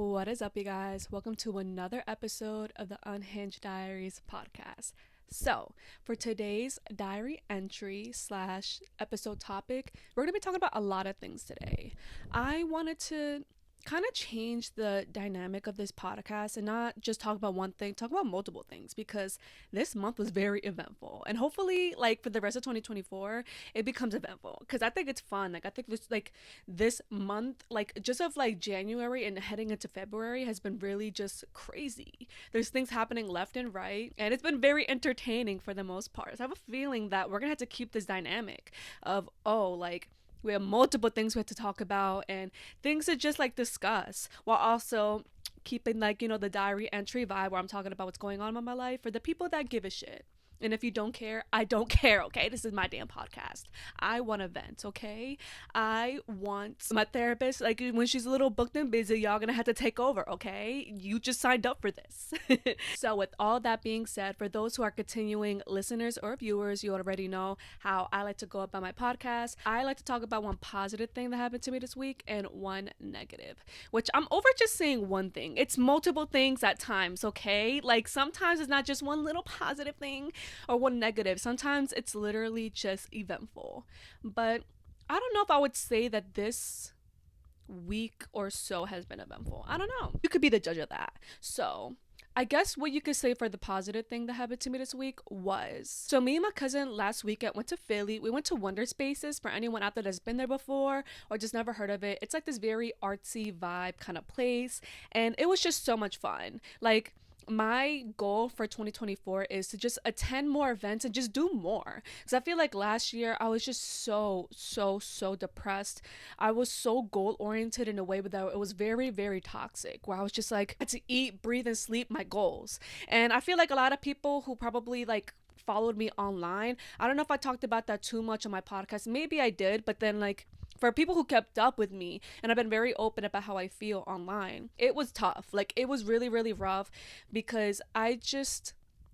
What is up, you guys? Welcome to another episode of the Unhinged Diaries podcast. So, for today's diary entry slash episode topic, we're going to be talking about a lot of things today. I wanted to kind of change the dynamic of this podcast and not just talk about one thing, talk about multiple things because this month was very eventful. And hopefully, like for the rest of 2024, it becomes eventful because I think it's fun. Like I think this month, like just of like January and heading into February has been really just crazy. There's things happening left and right, and it's been very entertaining for the most part. So I have a feeling that we're gonna have to keep this dynamic of we have multiple things we have to talk about and things to just like discuss while also keeping the diary entry vibe where I'm talking about what's going on in my life for the people that give a shit. And if you don't care, I don't care, okay? This is my damn podcast. I want to vent, okay? I want my therapist, like when she's a little booked and busy, y'all gonna have to take over, okay? You just signed up for this. So, with all that being said, for those who are continuing listeners or viewers, you already know how I like to go about my podcast. I like to talk about one positive thing that happened to me this week and one negative, which I'm over just saying one thing. It's multiple things at times, okay? Like sometimes it's not just one little positive thing or one negative. Sometimes it's literally just eventful. But I don't know if I would say that this week or so has been eventful. I don't know. You could be the judge of that. So, I guess what you could say for the positive thing that happened to me this week was so me and my cousin last weekend went to Philly. We went to Wonder Spaces. For anyone out there that's been there before or just never heard of it, it's like this very artsy vibe kind of place, and it was just so much fun. Like my goal for 2024 is to just attend more events and just do more, because I feel like last year I was just so depressed. I was so goal oriented in a way that it was very toxic, where I was just like, I had to eat, breathe, and sleep my goals. And I feel like a lot of people who probably like followed me online, I don't know if I talked about that too much on my podcast. Maybe I did, but then like for people who kept up with me, and I've been very open about how I feel online, it was tough. Like it was really rough because I just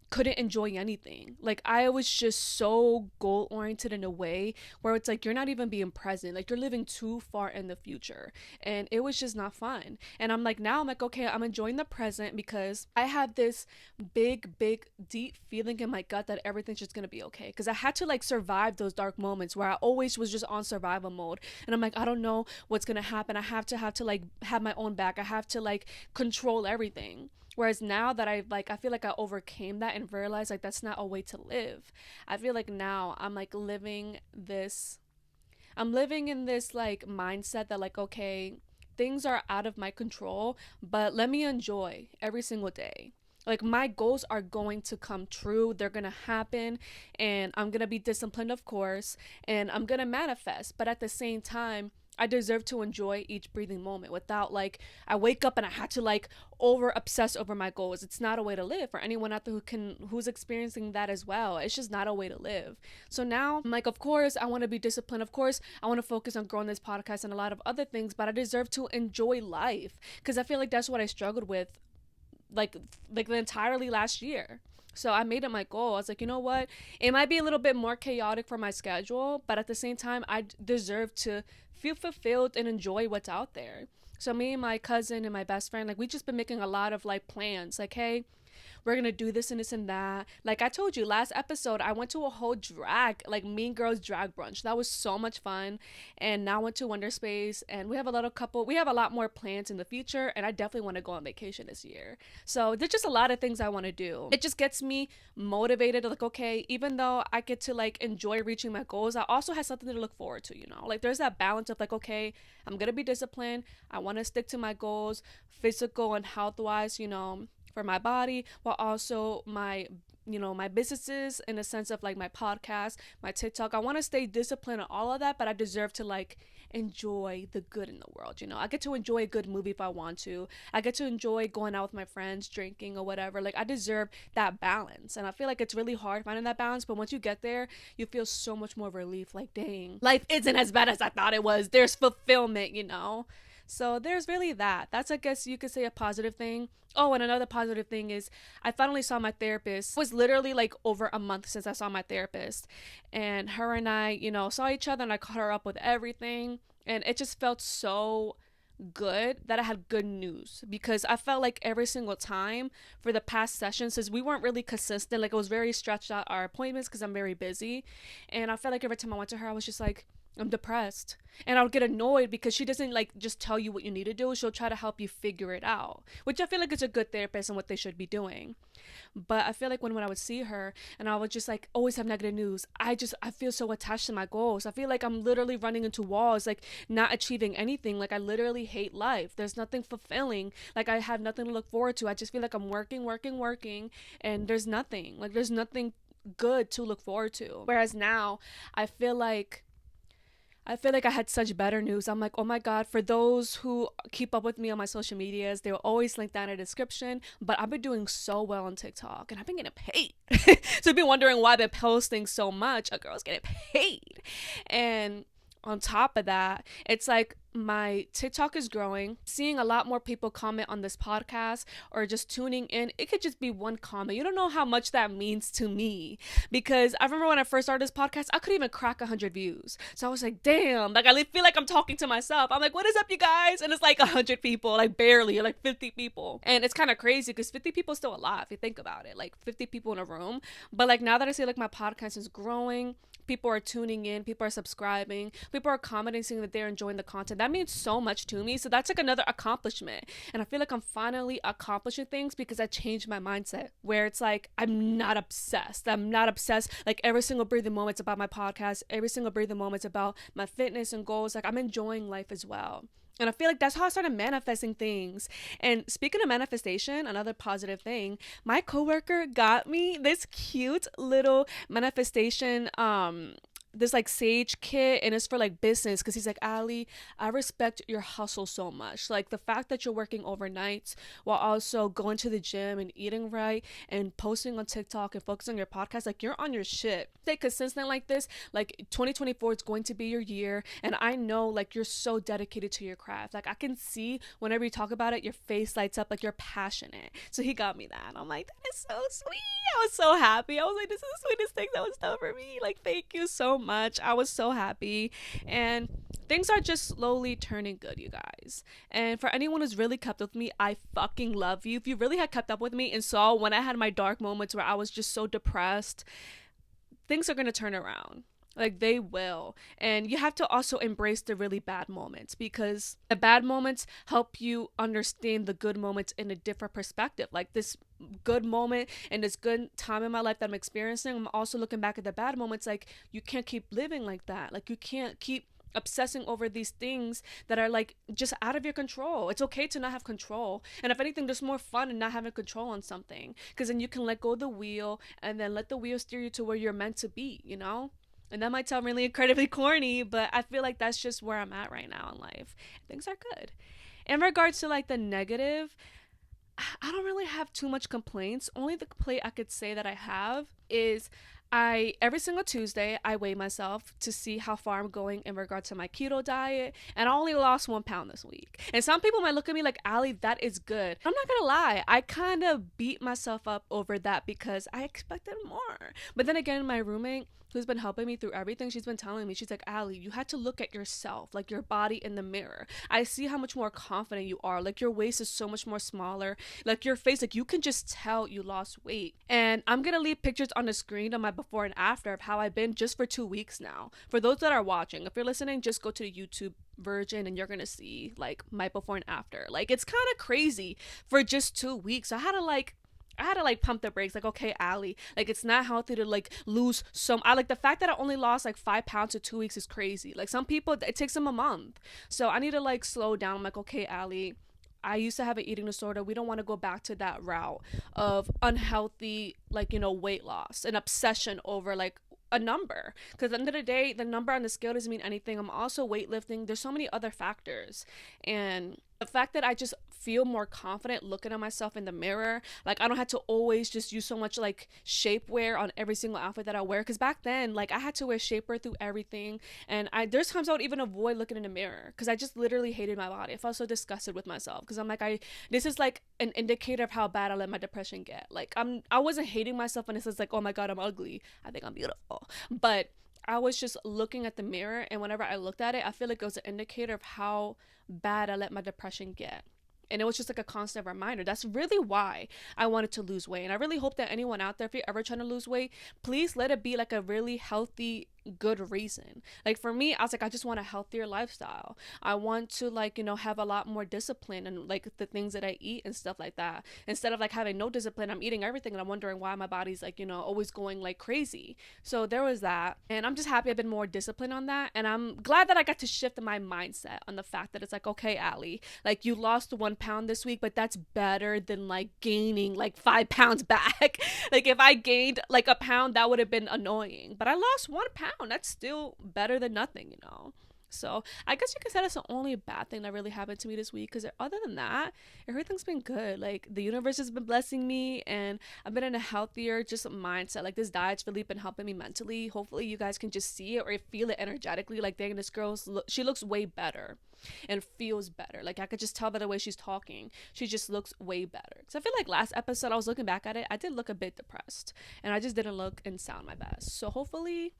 couldn't enjoy anything. Like I was just so goal oriented in a way where it's like you're not even being present. Like you're living too far in the future. And it was just not fun. And I'm like, okay, I'm enjoying the present because I have this big, deep feeling in my gut that everything's just gonna be okay. Because I had to like survive those dark moments where I always was just on survival mode. And I'm like, I don't know what's gonna happen. I have to like have my own back. I have to like control everything. Whereas now that I feel like I overcame that and realized like that's not a way to live. I feel like now I'm living in this like mindset that like, okay, things are out of my control, but let me enjoy every single day. Like my goals are going to come true. They're going to happen, and I'm going to be disciplined, of course, and I'm going to manifest. But at the same time, I deserve to enjoy each breathing moment without like I wake up and I had to like over obsess over my goals. It's not a way to live. For anyone out there who's experiencing that as well, it's just not a way to live. So now I'm like, of course I want to be disciplined, of course I want to focus on growing this podcast and a lot of other things, but I deserve to enjoy life, because I feel like that's what I struggled with like the entirely last year. So I made it my goal. I was like, you know what? It might be a little bit more chaotic for my schedule, but at the same time, I deserve to feel fulfilled and enjoy what's out there. So me and my cousin and my best friend, like we just been making a lot of like plans. Like, hey, we're gonna do this and this and that. Like I told you last episode, I went to a whole like Mean Girls drag brunch. That was so much fun. And now I went to Wonder Space, and we have a lot more plans in the future, and I definitely want to go on vacation this year. So there's just a lot of things I want to do. It just gets me motivated, like, okay, even though I get to like enjoy reaching my goals, I also have something to look forward to, you know? Like there's that balance of like, okay, I'm gonna be disciplined. I want to stick to my goals, physical and health wise, you know, for my body, while also my businesses, in a sense of like my podcast, my TikTok. I want to stay disciplined and all of that, but I deserve to like enjoy the good in the world. You know, I get to enjoy a good movie if I want to. I get to enjoy going out with my friends, drinking or whatever. Like I deserve that balance, and I feel like it's really hard finding that balance. But once you get there, you feel so much more relief. Like, dang, life isn't as bad as I thought it was. There's fulfillment, you know. So there's really that. That's, I guess you could say, a positive thing. Oh, and another positive thing is I finally saw my therapist. It was literally like over a month since I saw my therapist. And her and I, you know, saw each other, and I caught her up with everything. And it just felt so good that I had good news, because I felt like every single time for the past session, since we weren't really consistent, like it was very stretched out our appointments because I'm very busy, and I felt like every time I went to her I was just like, I'm depressed. And I'll get annoyed because she doesn't like just tell you what you need to do. She'll try to help you figure it out, which I feel like is a good therapist and what they should be doing. But I feel like when I would see her and I would just like always have negative news, I feel so attached to my goals. I feel like I'm literally running into walls, like not achieving anything. Like I literally hate life. There's nothing fulfilling. Like I have nothing to look forward to. I just feel like I'm working, working, working, and there's nothing. Like there's nothing good to look forward to. Whereas now I feel like I had such better news. I'm like, oh my God, for those who keep up with me on my social medias, they will always link down in the description. But I've been doing so well on TikTok and I've been getting paid. So I've been wondering why I've been posting so much. A girl's getting paid. And on top of that, it's like my TikTok is growing, seeing a lot more people comment on this podcast or just tuning in. It could just be one comment. You don't know how much that means to me, because I remember when I first started this podcast, I couldn't even crack 100 views. So I was like, damn, like I feel like I'm talking to myself. I'm like, what is up, you guys? And it's like 100 people, like barely, like 50 people. And it's kind of crazy because 50 people is still a lot if you think about it, like 50 people in a room. But like now that I see like my podcast is growing, people are tuning in, people are subscribing, people are commenting saying that they're enjoying the content. That means so much to me. So that's like another accomplishment. And I feel like I'm finally accomplishing things because I changed my mindset, where it's like I'm not obsessed. Like every single breathing moment's about my podcast. Every single breathing moment's about my fitness and goals. Like I'm enjoying life as well. And I feel like that's how I started manifesting things. And speaking of manifestation, another positive thing, my coworker got me this cute little manifestation this like sage kit, and it's for like business, because he's like, Ali, I respect your hustle so much. Like the fact that you're working overnight while also going to the gym and eating right and posting on TikTok and focusing on your podcast, like you're on your shit. Stay consistent like this. Like 2024 is going to be your year, and I know like you're so dedicated to your craft. Like I can see whenever you talk about it, your face lights up, like you're passionate. So he got me that, and I'm like, that is so sweet. I was so happy. I was like, this is the sweetest thing that was done for me. Like thank you so much. I was so happy. And things are just slowly turning good, you guys. And for anyone who's really kept up with me, I fucking love you. If you really had kept up with me and saw when I had my dark moments where I was just so depressed, things are going to turn around. Like they will. And you have to also embrace the really bad moments, because the bad moments help you understand the good moments in a different perspective. Like this good moment and this good time in my life that I'm experiencing, I'm also looking back at the bad moments. Like you can't keep living like that. Like you can't keep obsessing over these things that are like just out of your control. It's okay to not have control. And if anything, there's more fun in not having control on something, because then you can let go of the wheel and then let the wheel steer you to where you're meant to be, you know? And that might sound really incredibly corny, but I feel like that's just where I'm at right now in life. Things are good. In regards to like the negative, I don't really have too much complaints. Only the complaint I could say that I have is every single Tuesday I weigh myself to see how far I'm going in regard to my keto diet, and I only lost 1 pound this week. And some people might look at me like, Ali, that is good. I'm not gonna lie, I kind of beat myself up over that because I expected more. But then again, my roommate, who's been helping me through everything, she's been telling me, she's like, Ali, you had to look at yourself, like your body in the mirror. I see how much more confident you are. Like your waist is so much more smaller. Like your face, like you can just tell you lost weight. And I'm gonna leave pictures on the screen of my before and after of how I've been just for 2 weeks now. For those that are watching, if you're listening, just go to the YouTube version and you're gonna see like my before and after. Like it's kind of crazy for just 2 weeks. I had to like pump the brakes, like, okay, Ali, like it's not healthy to like lose some. I like the fact that I only lost like 5 pounds in 2 weeks is crazy. Like some people, it takes them a month. So I need to like slow down. I'm like, okay, Ali, I used to have an eating disorder. We don't want to go back to that route of unhealthy, like, you know, weight loss and obsession over like a number, because at the end of the day, the number on the scale doesn't mean anything. I'm also weightlifting. There's so many other factors, and the fact that I just feel more confident looking at myself in the mirror, like I don't have to always just use so much like shapewear on every single outfit that I wear, because back then like I had to wear shapewear through everything, and there's times I would even avoid looking in the mirror because I just literally hated my body. I felt so disgusted with myself because I'm like, this is like an indicator of how bad I let my depression get. Like I wasn't hating myself and it's like, oh my God, I'm ugly, I think I'm beautiful, but I was just looking at the mirror, and whenever I looked at it, I feel like it was an indicator of how bad I let my depression get. And it was just like a constant reminder. That's really why I wanted to lose weight. And I really hope that anyone out there, if you're ever trying to lose weight, please let it be like a really healthy, good reason. Like for me, I was like, I just want a healthier lifestyle. I want to like, have a lot more discipline and like the things that I eat and stuff like that. Instead of like having no discipline, I'm eating everything and I'm wondering why my body's like, always going like crazy. So there was that. And I'm just happy I've been more disciplined on that. And I'm glad that I got to shift my mindset on the fact that it's like, okay, Allie, like you lost 1 pound this week, but that's better than like gaining like 5 pounds back. Like if I gained like a pound, that would have been annoying. But I lost 1 pound. That's still better than nothing. So I guess you could say that's the only bad thing that really happened to me this week, because other than that, everything's been good. Like the universe has been blessing me, and I've been in a healthier just mindset. Like this diet's really been helping me mentally. Hopefully you guys can just see it or feel it energetically. Like dang, this she looks way better and feels better. Like I could just tell by the way she's talking, she just looks way better. Because I feel like last episode I was looking back at it, I did look a bit depressed and I just didn't look and sound my best. So hopefully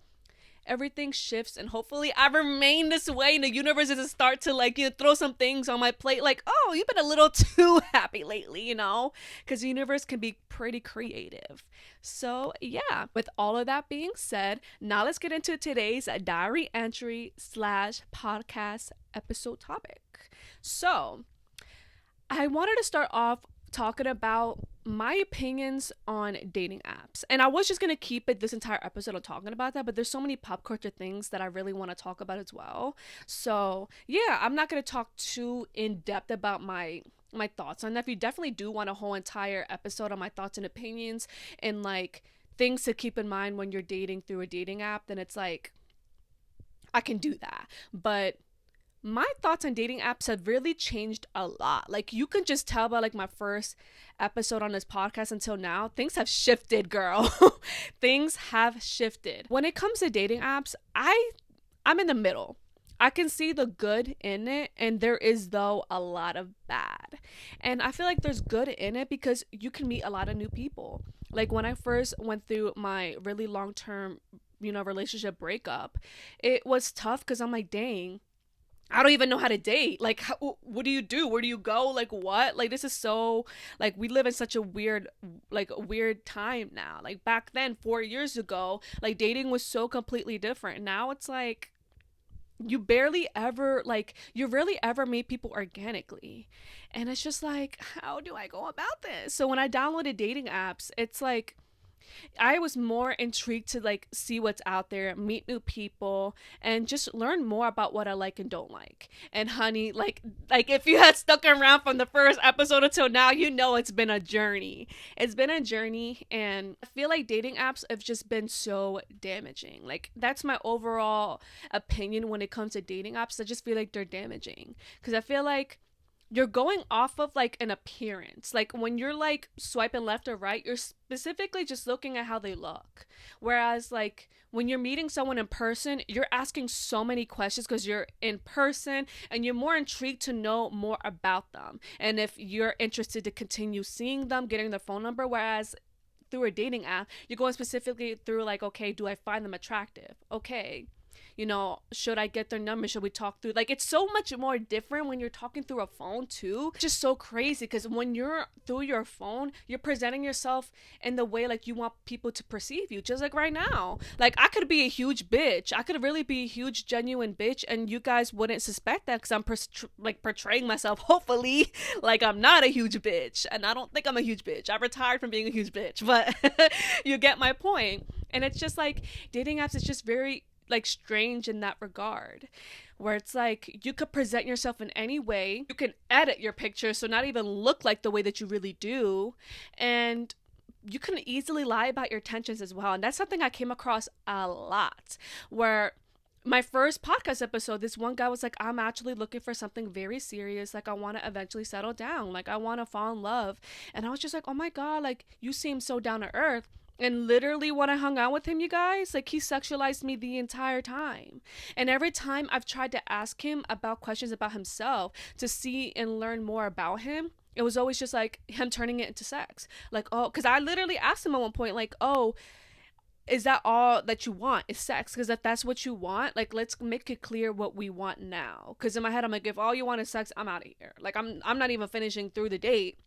everything shifts, and hopefully I remain this way and the universe doesn't start to like throw some things on my plate like, oh, you've been a little too happy lately, because the universe can be pretty creative. So yeah, with all of that being said, now let's get into today's diary entry / podcast episode topic. So I wanted to start off talking about my opinions on dating apps, and I was just gonna keep it this entire episode of talking about that, but there's so many pop culture things that I really want to talk about as well. So yeah, I'm not gonna talk too in depth about my thoughts on that. If you definitely do want a whole entire episode on my thoughts and opinions and like things to keep in mind when you're dating through a dating app, then it's like I can do that. But my thoughts on dating apps have really changed a lot. Like you can just tell by like my first episode on this podcast until now, things have shifted, girl. Things have shifted. When it comes to dating apps, I'm in the middle. I can see the good in it, and there is though a lot of bad. And I feel like there's good in it because you can meet a lot of new people. Like when I first went through my really long-term, relationship breakup, it was tough because I'm like, dang, I don't even know how to date. Like, what do you do? Where do you go? Like, what? Like, this is so, like, we live in such a weird time now. Like, back then, 4 years ago, like, dating was so completely different. Now it's like, you rarely ever meet people organically. And it's just like, how do I go about this? So when I downloaded dating apps, it's like, I was more intrigued to like see what's out there, meet new people, and just learn more about what I like and don't like. And honey, like if you had stuck around from the first episode until now, it's been a journey. It's been a journey, and I feel like dating apps have just been so damaging. Like that's my overall opinion when it comes to dating apps. I just feel like they're damaging because I feel like you're going off of like an appearance. Like when you're like swiping left or right, you're specifically just looking at how they look. Whereas like when you're meeting someone in person, you're asking so many questions because you're in person and you're more intrigued to know more about them. And if you're interested to continue seeing them, getting their phone number, whereas through a dating app, you're going specifically through like, okay, do I find them attractive? Okay, should I get their number? Should we talk through? Like, it's so much more different when you're talking through a phone too. It's just so crazy because when you're through your phone, you're presenting yourself in the way like you want people to perceive you. Just like right now, like I could be a huge bitch. I could really be a huge genuine bitch, and you guys wouldn't suspect that because I'm portraying myself, hopefully, like I'm not a huge bitch. And I don't think I'm a huge bitch. I retired from being a huge bitch, but you get my point. And it's just like dating apps is just very like strange in that regard, where it's like you could present yourself in any way, you can edit your picture so not even look like the way that you really do, and you can easily lie about your intentions as well. And that's something I came across a lot, where my first podcast episode, this one guy was like, I'm actually looking for something very serious. Like I want to eventually settle down, like I want to fall in love. And I was just like, oh my god, like you seem so down to earth. And literally when I hung out with him, you guys, like he sexualized me the entire time. And every time I've tried to ask him about questions about himself to see and learn more about him, it was always just like him turning it into sex. Like, oh, because I literally asked him at one point, like, oh, is that all that you want is sex? Because if that's what you want, like, let's make it clear what we want now. Because in my head, I'm like, if all you want is sex, I'm out of here. Like, I'm not even finishing through the date.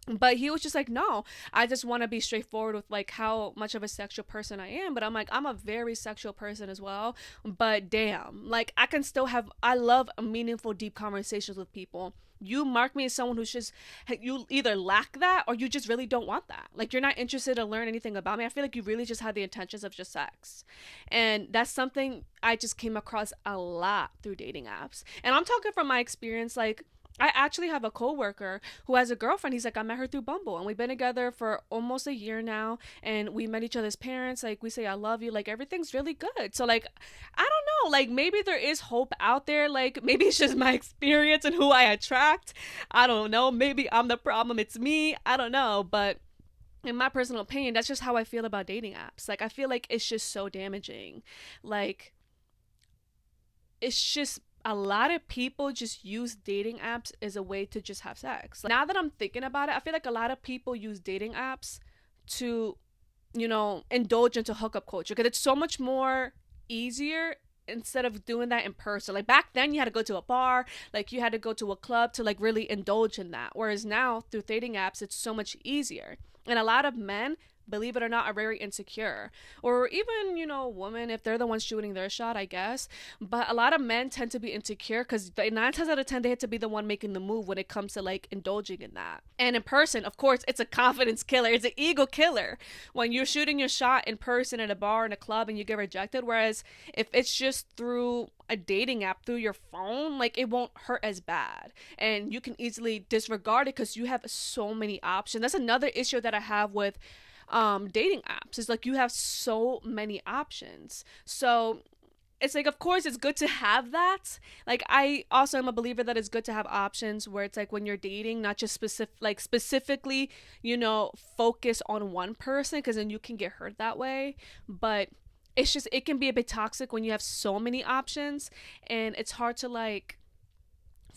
But he was just like, no, I just want to be straightforward with like how much of a sexual person I am. But I'm like, I'm a very sexual person as well. But damn, like, I can still have, I love meaningful, deep conversations with people. You mark me as someone who's just, you either lack that or you just really don't want that. Like, you're not interested to learn anything about me. I feel like you really just had the intentions of just sex. And that's something I just came across a lot through dating apps. And I'm talking from my experience, like, I actually have a coworker who has a girlfriend. He's like, I met her through Bumble, and we've been together for almost a year now. And we met each other's parents. Like, we say, I love you. Like, everything's really good. So, like, I don't know. Like, maybe there is hope out there. Like, maybe it's just my experience and who I attract. I don't know. Maybe I'm the problem. It's me. I don't know. But in my personal opinion, that's just how I feel about dating apps. Like, I feel like it's just so damaging. Like, it's just a lot of people just use dating apps as a way to just have sex. Like, now that I'm thinking about it, I feel like a lot of people use dating apps to, indulge into hookup culture because it's so much more easier instead of doing that in person. Like, back then you had to go to a bar, like you had to go to a club to like really indulge in that. Whereas now through dating apps, it's so much easier. And a lot of men, believe it or not, are very insecure. Or even, women, if they're the ones shooting their shot, I guess. But a lot of men tend to be insecure because 9 times out of 10, they have to be the one making the move when it comes to like indulging in that. And in person, of course, it's a confidence killer. It's an ego killer when you're shooting your shot in person at a bar, in a club, and you get rejected. Whereas if it's just through a dating app, through your phone, like, it won't hurt as bad. And you can easily disregard it because you have so many options. That's another issue that I have with dating apps, is like you have so many options. So it's like, of course it's good to have that. Like, I also am a believer that it's good to have options where it's like when you're dating, not just specifically focus on one person, because then you can get hurt that way. But it's just, it can be a bit toxic when you have so many options and it's hard to like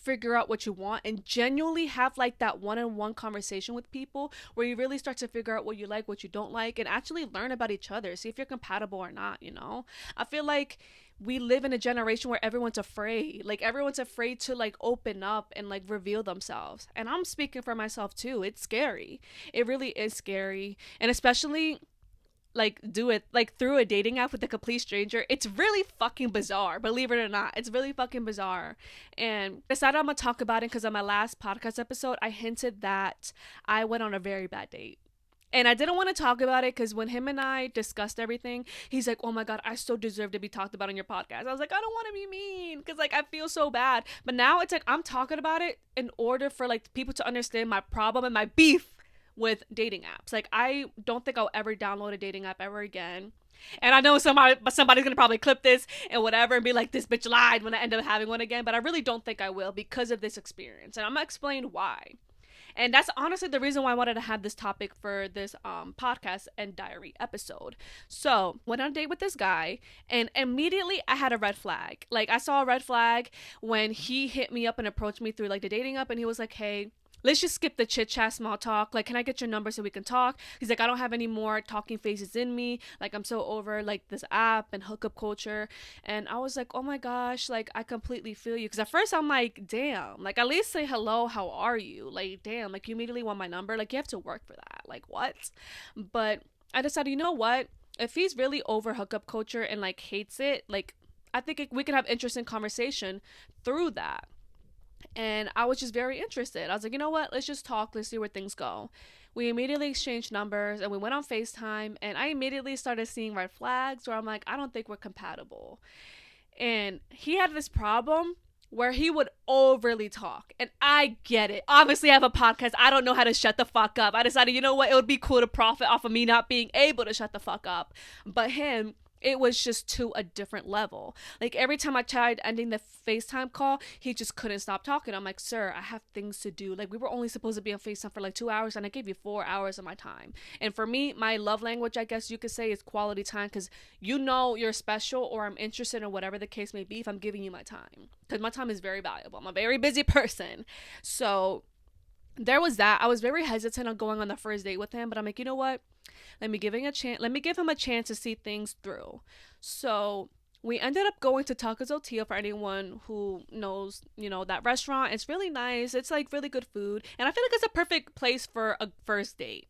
figure out what you want and genuinely have like that one-on-one conversation with people where you really start to figure out what you like, what you don't like, and actually learn about each other, see if you're compatible or not. I feel like we live in a generation where everyone's afraid to like open up and like reveal themselves. And I'm speaking for myself too. It's scary. It really is scary. And especially like do it like through a dating app with a complete stranger. It's really fucking bizarre, believe it or not. It's really fucking bizarre. And I decided I'm gonna talk about it because on my last podcast episode I hinted that I went on a very bad date. And I didn't want to talk about it because when him and I discussed everything, he's like, oh my God, I so deserve to be talked about on your podcast. I was like, I don't want to be mean because like I feel so bad. But now it's like I'm talking about it in order for like people to understand my problem and my beef with dating apps. Like, I don't think I'll ever download a dating app ever again. And I know somebody's gonna probably clip this and whatever and be like, this bitch lied when I end up having one again. But I really don't think I will because of this experience. And I'm gonna explain why. And that's honestly the reason why I wanted to have this topic for this podcast and diary episode. So went on a date with this guy and immediately I had a red flag. Like, I saw a red flag when he hit me up and approached me through like the dating app, and he was like, hey, let's just skip the chit chat, small talk. Like, can I get your number so we can talk? He's like, I don't have any more talking phases in me. Like, I'm so over like this app and hookup culture. And I was like, oh my gosh, like I completely feel you. Because at first I'm like, damn, like at least say hello, how are you? Like, damn, like you immediately want my number. Like, you have to work for that. Like, what? But I decided, you know what? If he's really over hookup culture and like hates it, like I think we could have interesting conversation through that. And I was just very interested. I was like, you know what? Let's just talk. Let's see where things go. We immediately exchanged numbers and we went on FaceTime. And I immediately started seeing red flags where I'm like, I don't think we're compatible. And he had this problem where he would overly talk. And I get it. Obviously, I have a podcast. I don't know how to shut the fuck up. I decided, you know what? It would be cool to profit off of me not being able to shut the fuck up. But him, it was just to a different level. Like, every time I tried ending the FaceTime call, he just couldn't stop talking. I'm like, sir, I have things to do. Like, we were only supposed to be on FaceTime for like 2 hours and I gave you 4 hours of my time. And for me, my love language, I guess you could say, is quality time, because you're special or I'm interested in whatever the case may be if I'm giving you my time. Because my time is very valuable. I'm a very busy person. So there was that. I was very hesitant on going on the first date with him, but I'm like, you know what? Let me give him a chance to see things through. So we ended up going to Tacos El Tio. For anyone who knows, that restaurant. It's really nice. It's like really good food. And I feel like it's a perfect place for a first date.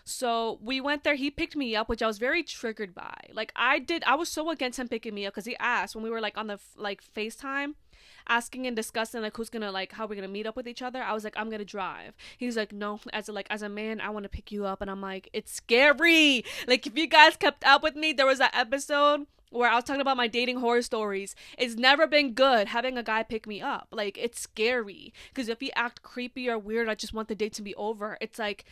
So we went there. He picked me up, which I was very triggered by. Like I was so against him picking me up because he asked when we were like on the like FaceTime, asking and discussing like who's gonna like how we're gonna meet up with each other. I was like, I'm gonna drive. He's like, no, as a man, I want to pick you up, and I'm like, it's scary. Like if you guys kept up with me, there was that episode where I was talking about my dating horror stories. It's never been good having a guy pick me up. Like it's scary because if he act creepy or weird, I just want the date to be over. It's like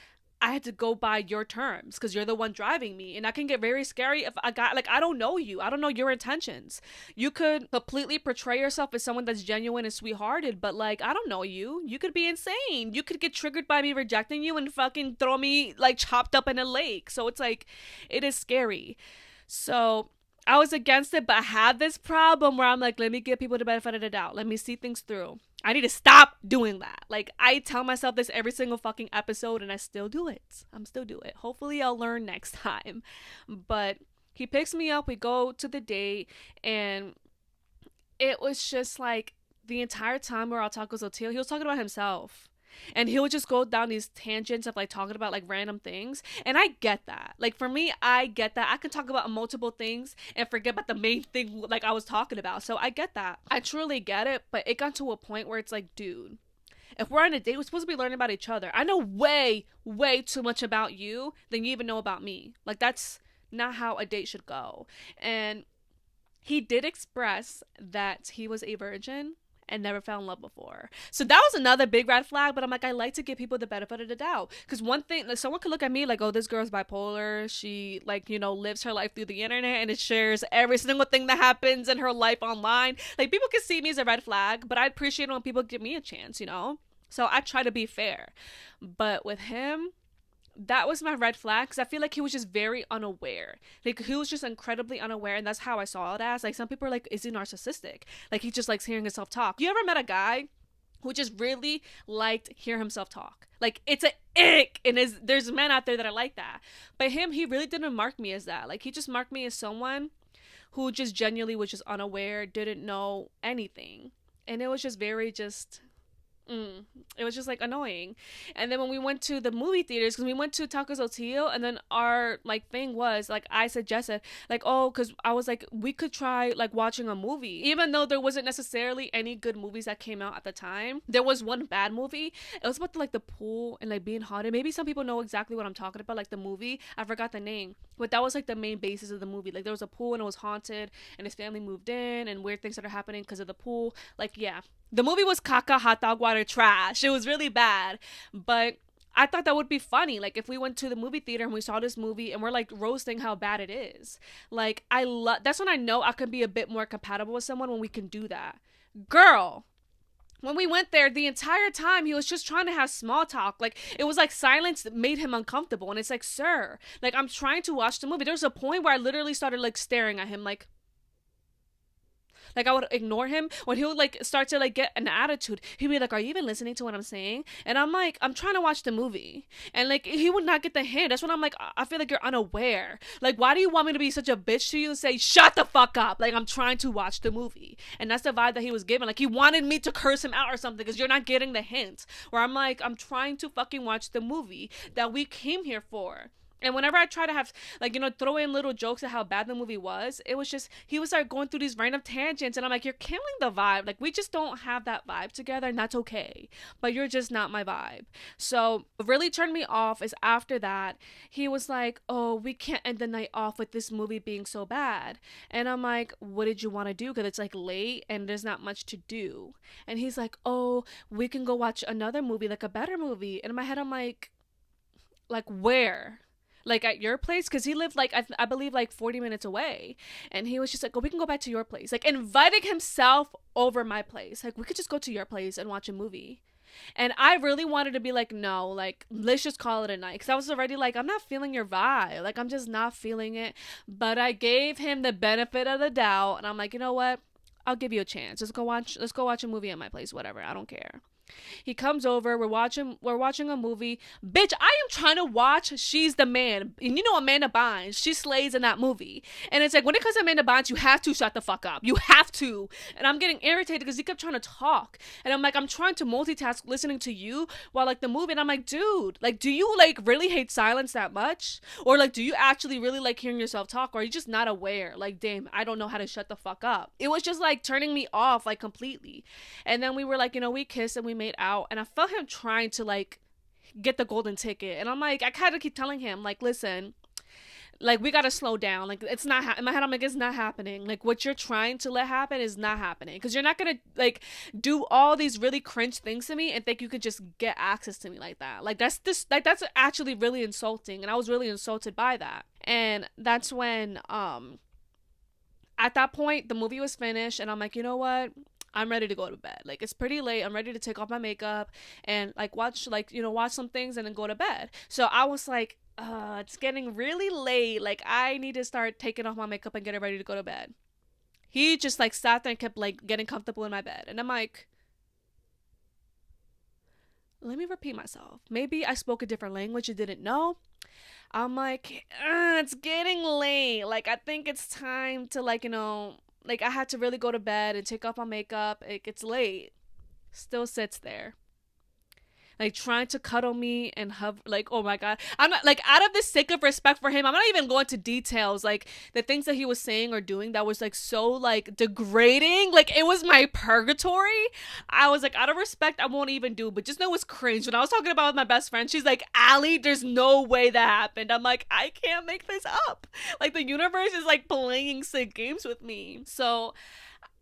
I had to go by your terms because you're the one driving me. And that can get very scary if a guy, like, I don't know you. I don't know your intentions. You could completely portray yourself as someone that's genuine and sweethearted, but, like, I don't know you. You could be insane. You could get triggered by me rejecting you and fucking throw me, like, chopped up in a lake. So it's like, it is scary. So I was against it, but I had this problem where I'm like, let me give people the benefit of the doubt. Let me see things through. I need to stop doing that. Like, I tell myself this every single fucking episode, and I still do it. I'm still do it. Hopefully, I'll learn next time. But he picks me up. We go to the date, and it was just like the entire time we were at Tacos Hotel, he was talking about himself. And he would just go down these tangents of like talking about like random things. And I get that. Like for me, I get that. I can talk about multiple things and forget about the main thing like I was talking about. So I get that. I truly get it. But it got to a point where it's like, dude, if we're on a date, we're supposed to be learning about each other. I know way, way too much about you than you even know about me. Like that's not how a date should go. And he did express that he was a virgin and never fell in love before. So that was another big red flag, but I'm like, I like to give people the benefit of the doubt. Because one thing, like, someone could look at me like, oh, this girl's bipolar. She, like, lives her life through the internet and it shares every single thing that happens in her life online. Like, people can see me as a red flag, but I appreciate it when people give me a chance. So I try to be fair. But with him, that was my red flag because I feel like he was just very unaware. Like he was just incredibly unaware, and that's how I saw it as. Like some people are like, is he narcissistic? Like he just likes hearing himself talk. You ever met a guy who just really liked hear himself talk? Like it's a ick, and there's men out there that are like that. But him, he really didn't mark me as that. Like he just marked me as someone who just genuinely was just unaware, didn't know anything, and it was just very just it was just like annoying. And then when we went to the movie theaters, because we went to Tacos El Tio, and then our like thing was like I suggested like, oh, because I was like, we could try like watching a movie, even though there wasn't necessarily any good movies that came out at the time. There was one bad movie. It was about the pool and like being haunted. Maybe some people know exactly what I'm talking about, like the movie. I forgot the name, but that was like the main basis of the movie. Like there was a pool and it was haunted, and his family moved in, and weird things started happening because of the pool. Like yeah, the movie was caca, hot dog water, trash. It was really bad. But I thought that would be funny. Like, if we went to the movie theater and we saw this movie and we're, like, roasting how bad it is. Like, that's when I know I can be a bit more compatible with someone when we can do that. Girl, when we went there, the entire time he was just trying to have small talk. Like, it was like silence that made him uncomfortable. And it's like, sir, like, I'm trying to watch the movie. There was a point where I literally started, like, staring at him, like I would ignore him when he would like start to like get an attitude. He'd be like, are you even listening to what I'm saying? And I'm like, I'm trying to watch the movie. And like he would not get the hint. That's when I'm like, I feel like you're unaware. Like, why do you want me to be such a bitch to you and say, shut the fuck up? Like, I'm trying to watch the movie. And that's the vibe that he was giving. Like, he wanted me to curse him out or something because you're not getting the hint. Where I'm like, I'm trying to fucking watch the movie that we came here for. And whenever I try to have, like, throw in little jokes at how bad the movie was, it was just, he would start going through these random tangents. And I'm like, you're killing the vibe. Like, we just don't have that vibe together, and that's okay. But you're just not my vibe. So, what really turned me off is after that, he was like, oh, we can't end the night off with this movie being so bad. And I'm like, what did you want to do? Because it's, like, late, and there's not much to do. And he's like, oh, we can go watch another movie, like a better movie. And in my head, I'm like, where? Like at your place, because he lived like I believe like 40 minutes away, and he was just like, oh, we can go back to your place, like inviting himself over my place. Like, we could just go to your place and watch a movie. And I really wanted to be like, no, like, let's just call it a night, because I was already like, I'm not feeling your vibe, like I'm just not feeling it. But I gave him the benefit of the doubt, and I'm like, you know what, I'll give you a chance. Let's go watch a movie at my place, whatever, I don't care. He comes over, we're watching a movie. Bitch, I am trying to watch She's the Man. And you know Amanda Bynes, she slays in that movie. And it's like when it comes to Amanda Bynes, you have to shut the fuck up. You have to. And I'm getting irritated because he kept trying to talk. And I'm like, I'm trying to multitask listening to you while like the movie. And I'm like, dude, like, do you like really hate silence that much? Or like, do you actually really like hearing yourself talk? Or are you just not aware? Like, damn, I don't know how to shut the fuck up. It was just like turning me off like completely. And then we were like, we kissed and we made out, and I felt him trying to like get the golden ticket, and I'm like, I kind of keep telling him like, listen, like we gotta slow down, like it's not in my head I'm like, it's not happening, like what you're trying to let happen is not happening, because you're not gonna like do all these really cringe things to me and think you could just get access to me like that. Like that's actually really insulting, and I was really insulted by that. And that's when at that point the movie was finished, and I'm like, you know what, I'm ready to go to bed. Like, it's pretty late. I'm ready to take off my makeup and like watch watch some things and then go to bed. So I was like, it's getting really late. Like, I need to start taking off my makeup and getting ready to go to bed. He just like sat there and kept like getting comfortable in my bed. And I'm like, let me repeat myself. Maybe I spoke a different language you didn't know. I'm like, it's getting late. Like, I think it's time to like, like I had to really go to bed and take off my makeup. It gets late. Still sits there, like trying to cuddle me and hover. Like, oh my god, I'm not like, out of the sake of respect for him, I'm not even going to details like the things that he was saying or doing that was like so like degrading. Like, it was my purgatory. I was like, out of respect, I won't even do. But just know it's cringe. When I was talking about with my best friend, she's like, Allie, there's no way that happened. I'm like, I can't make this up. Like, the universe is like playing sick games with me. So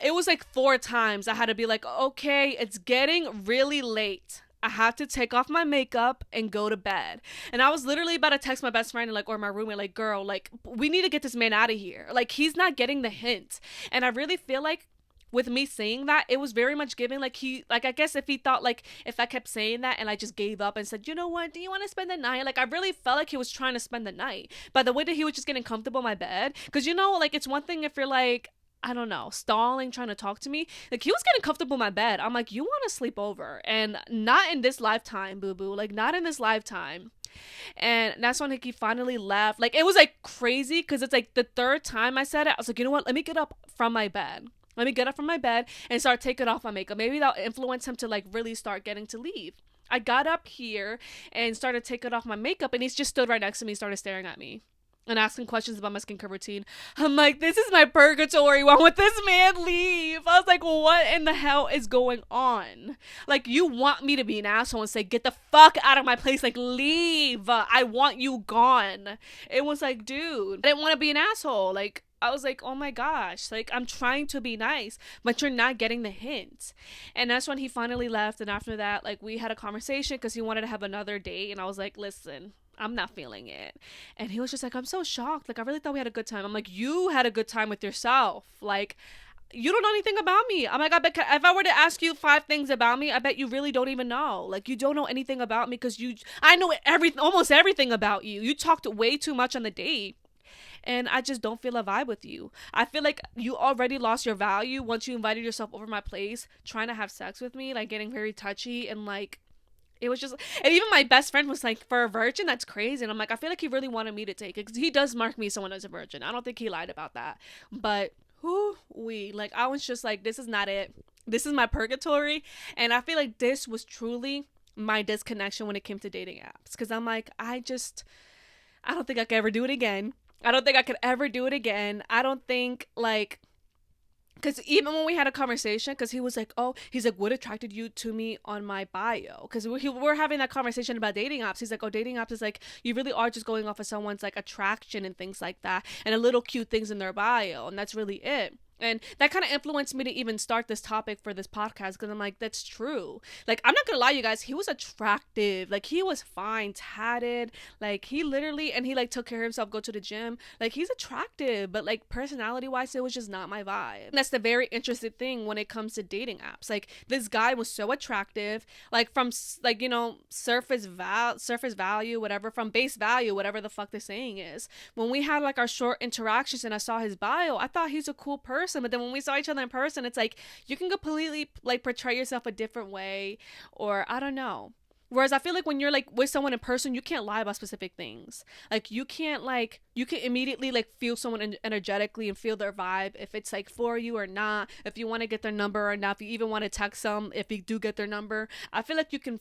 it was like 4 times I had to be like, okay, it's getting really late. I have to take off my makeup and go to bed. And I was literally about to text my best friend and like, or my roommate, like, girl, like, we need to get this man out of here. Like, he's not getting the hint. And I really feel like with me saying that, it was very much giving like he, like, I guess if he thought like if I kept saying that and I just gave up and said, you know what, do you want to spend the night? Like, I really felt like he was trying to spend the night by the way that he was just getting comfortable in my bed. Because like, it's one thing if you're like, I don't know, stalling, trying to talk to me. Like, he was getting comfortable in my bed. I'm like, you want to sleep over? And not in this lifetime, boo-boo. Like, not in this lifetime. And that's when he finally left. Like, it was, like, crazy because it's, like, the 3rd time I said it. I was like, you know what? Let me get up from my bed. Let me get up from my bed and start taking off my makeup. Maybe that'll influence him to, like, really start getting to leave. I got up here and started taking off my makeup, and he just stood right next to me and started staring at me and asking questions about my skincare routine. I'm like, this is my purgatory. Why would this man leave? I was like, what in the hell is going on? Like, you want me to be an asshole and say, get the fuck out of my place. Like, leave. I want you gone. It was like, dude, I didn't want to be an asshole. Like, I was like, oh my gosh, like, I'm trying to be nice, but you're not getting the hint. And that's when he finally left. And after that, like, we had a conversation because he wanted to have another date. And I was like, listen, I'm not feeling it. And he was just like, I'm so shocked. Like, I really thought we had a good time. I'm like, you had a good time with yourself. Like, you don't know anything about me. I'm like, I bet if I were to ask you 5 things about me, I bet you really don't even know. Like, you don't know anything about me because I know almost everything about you. You talked way too much on the date. And I just don't feel a vibe with you. I feel like you already lost your value once you invited yourself over my place, trying to have sex with me, like getting very touchy, and like, it was just, and even my best friend was like, for a virgin, that's crazy. And I'm like, I feel like he really wanted me to take it because he does mark me someone as a virgin. I don't think he lied about that. But like, I was just like, this is not it. This is my purgatory. And I feel like this was truly my disconnection when it came to dating apps. Because I'm like, I don't think I could ever do it again. I don't think I could ever do it again. I don't think, like, because even when we had a conversation, because he was like, he's like, what attracted you to me on my bio? Because we're having that conversation about dating apps. He's like, dating apps is like, you really are just going off of someone's like attraction and things like that, and a little cute things in their bio, and that's really it. And that kind of influenced me to even start this topic for this podcast, because I'm like, that's true. Like, I'm not gonna lie, you guys, he was attractive. Like, he was fine, tatted. Like, he literally, and he like took care of himself, go to the gym. Like, he's attractive, but like personality wise, it was just not my vibe. And that's the very interesting thing when it comes to dating apps. Like, this guy was so attractive, like from like, surface value, whatever, from base value, whatever the fuck the saying is. When we had like our short interactions and I saw his bio, I thought he's a cool person. person, but then when we saw each other in person, it's like you can completely like portray yourself a different way, or I don't know. Whereas I feel like when you're like with someone in person, you can't lie about specific things. Like you can't like, you can immediately like feel someone energetically and feel their vibe, if it's like for you or not, if you want to get their number or not, if you even want to text them, if you do get their number. I feel like you can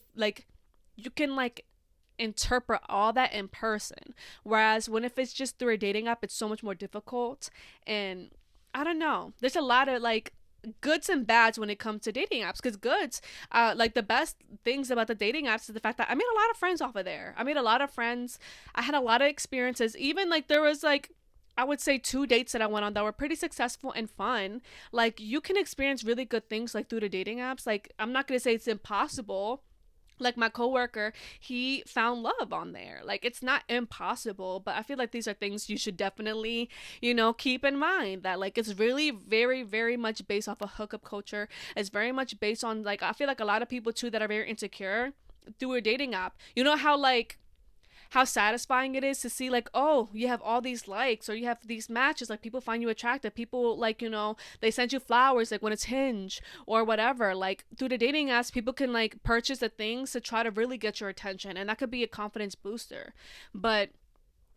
interpret all that in person. Whereas when if it's just through a dating app, it's so much more difficult. And I don't know. There's a lot of like goods and bads when it comes to dating apps, because goods, like the best things about the dating apps is the fact that I made a lot of friends off of there. I made a lot of friends. I had a lot of experiences. Even like there was like, I would say 2 dates that I went on that were pretty successful and fun. Like you can experience really good things like through the dating apps. Like I'm not going to say it's impossible. Like my coworker, he found love on there. Like it's not impossible, but I feel like these are things you should definitely, keep in mind, that like it's really very, very much based off of hookup culture. It's very much based on like, I feel like a lot of people too that are very insecure through a dating app. You know how satisfying it is to see like, oh, you have all these likes or you have these matches, like people find you attractive, people like, they send you flowers like when it's Hinge or whatever. Like through the dating apps, people can like purchase the things to try to really get your attention, and that could be a confidence booster. But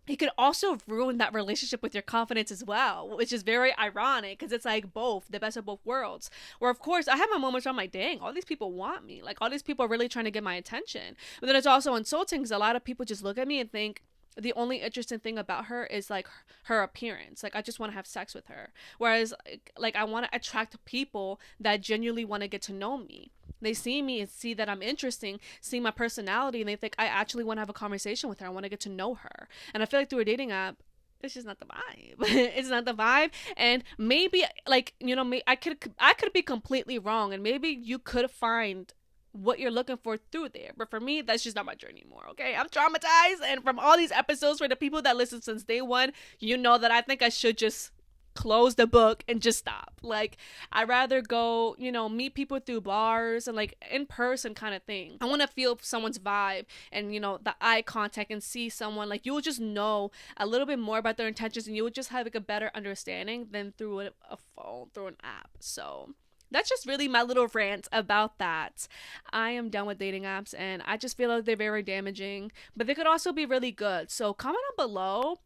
it could also ruin that relationship with your confidence as well, which is very ironic because it's like both, the best of both worlds. Where of course I have my moments where I'm like, dang, all these people want me. Like all these people are really trying to get my attention. But then it's also insulting because a lot of people just look at me and think the only interesting thing about her is like her appearance. Like I just want to have sex with her. Whereas like I want to attract people that genuinely want to get to know me. They see me and see that I'm interesting, see my personality, and they think I actually want to have a conversation with her. I want to get to know her. And I feel like through a dating app, it's just not the vibe. It's not the vibe. And maybe like, I could be completely wrong, and maybe you could find what you're looking for through there. But for me, that's just not my journey anymore. Okay, I'm traumatized, and from all these episodes, for the people that listen since day one, that I think I should just close the book and just stop. Like I'd rather go meet people through bars and like in person kind of thing. I want to feel someone's vibe and the eye contact, and see someone like you will just know a little bit more about their intentions, and you would just have like a better understanding than through a phone, through an app. So that's just really my little rant about that. I am done with dating apps, and I just feel like they're very damaging, but they could also be really good. So comment on below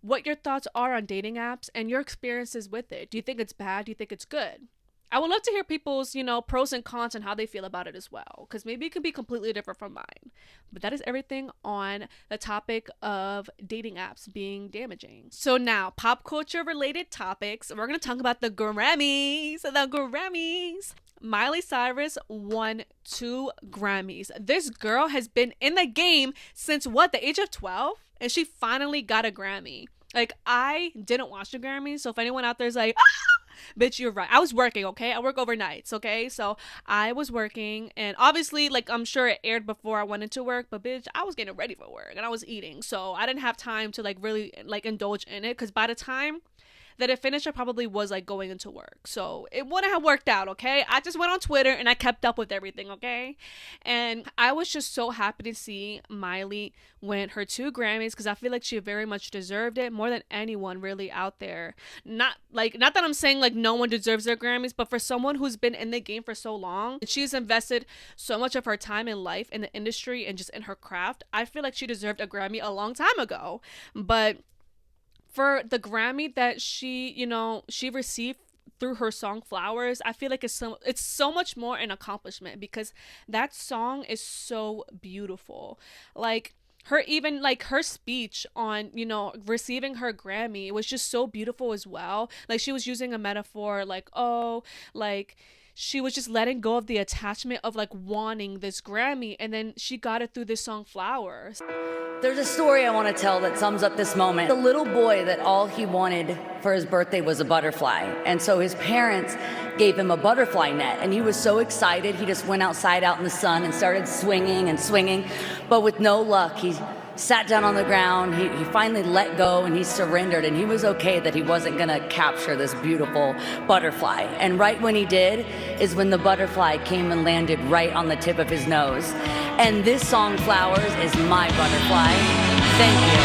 what your thoughts are on dating apps and your experiences with it. Do you think it's bad? Do you think it's good? I would love to hear people's, pros and cons and how they feel about it as well, because maybe it could be completely different from mine. But that is everything on the topic of dating apps being damaging. So now, pop culture related topics. We're going to talk about the Grammys. The Grammys. Miley Cyrus won 2 Grammys. This girl has been in the game since the age of 12? And she finally got a Grammy. Like, I didn't watch the Grammys, so if anyone out there is like, bitch, you're right. I was working, okay? I work overnights, okay? So I was working, and obviously, like, I'm sure it aired before I went into work, but bitch, I was getting ready for work, and I was eating. So I didn't have time to, like, really, like, indulge in it, because by the time that it finished, I probably was like going into work, so it wouldn't have worked out. Okay, I just went on Twitter and I kept up with everything. Okay, and I was just so happy to see Miley win her 2 Grammys, because I feel like she very much deserved it more than anyone really out there. Not that I'm saying like no one deserves their Grammys, but for someone who's been in the game for so long, she's invested so much of her time and life in the industry and just in her craft. I feel like she deserved a Grammy a long time ago. But for the Grammy that she received through her song Flowers, I feel like it's so much more an accomplishment, because that song is so beautiful. Like her speech on receiving her Grammy was just so beautiful as well. Like she was using a metaphor like, oh, like she was just letting go of the attachment of like wanting this Grammy, and then she got it through this song Flowers. There's a story I want to tell that sums up this moment. The little boy that all he wanted for his birthday was a butterfly. And so his parents gave him a butterfly net, and he was so excited. He just went outside out in the sun and started swinging and swinging. But with no luck, he sat down on the ground. He finally let go, and he surrendered, and he was okay that he wasn't going to capture this beautiful butterfly. And right when he did is when the butterfly came and landed right on the tip of his nose. And this song, Flowers, is my butterfly. Thank you.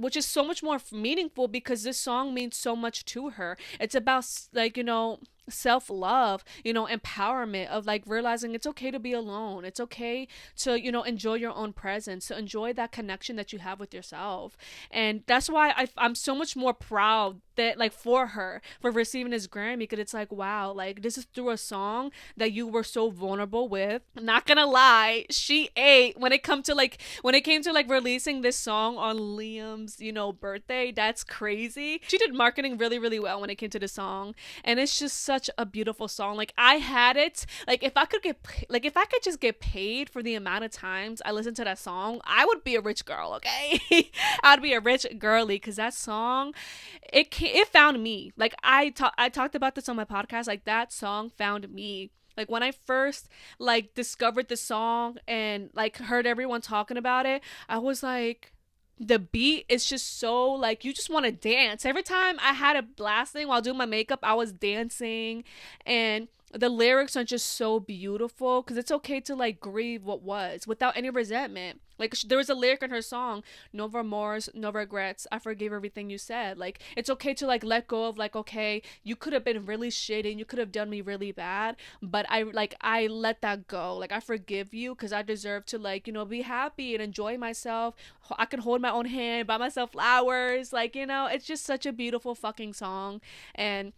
which is so much more meaningful because this song means so much to her. It's about like, self-love, empowerment of like realizing it's okay to be alone. It's okay to, enjoy your own presence, to enjoy that connection that you have with yourself. And that's why I'm so much more proud that like for her for receiving this Grammy, because it's like, wow, like this is through a song that you were so vulnerable with. I'm not gonna lie, she ate when it came to like releasing this song on Liam's, birthday. That's crazy. She did marketing really, really well when it came to the song, and it's just such a beautiful song. Like I had it, like if I could just get paid for the amount of times I listened to that song, I would be a rich girl. Okay. I'd be a rich girly, because that song, it found me. Like I talked about this on my podcast. Like that song found me. Like when I first like discovered the song and like heard everyone talking about it, I was like, the beat is just so like, you just want to dance. Every time I had it blasting while doing my makeup, I was dancing. And the lyrics are just so beautiful, because it's okay to like grieve what was without any resentment. Like there was a lyric in her song, no remorse, no regrets, I forgave everything you said. Like it's okay to like let go of like, okay, you could have been really shitty and you could have done me really bad, but I let that go. Like I forgive you, because I deserve to like, be happy and enjoy myself. I can hold my own hand, buy myself flowers. Like, it's just such a beautiful fucking song. And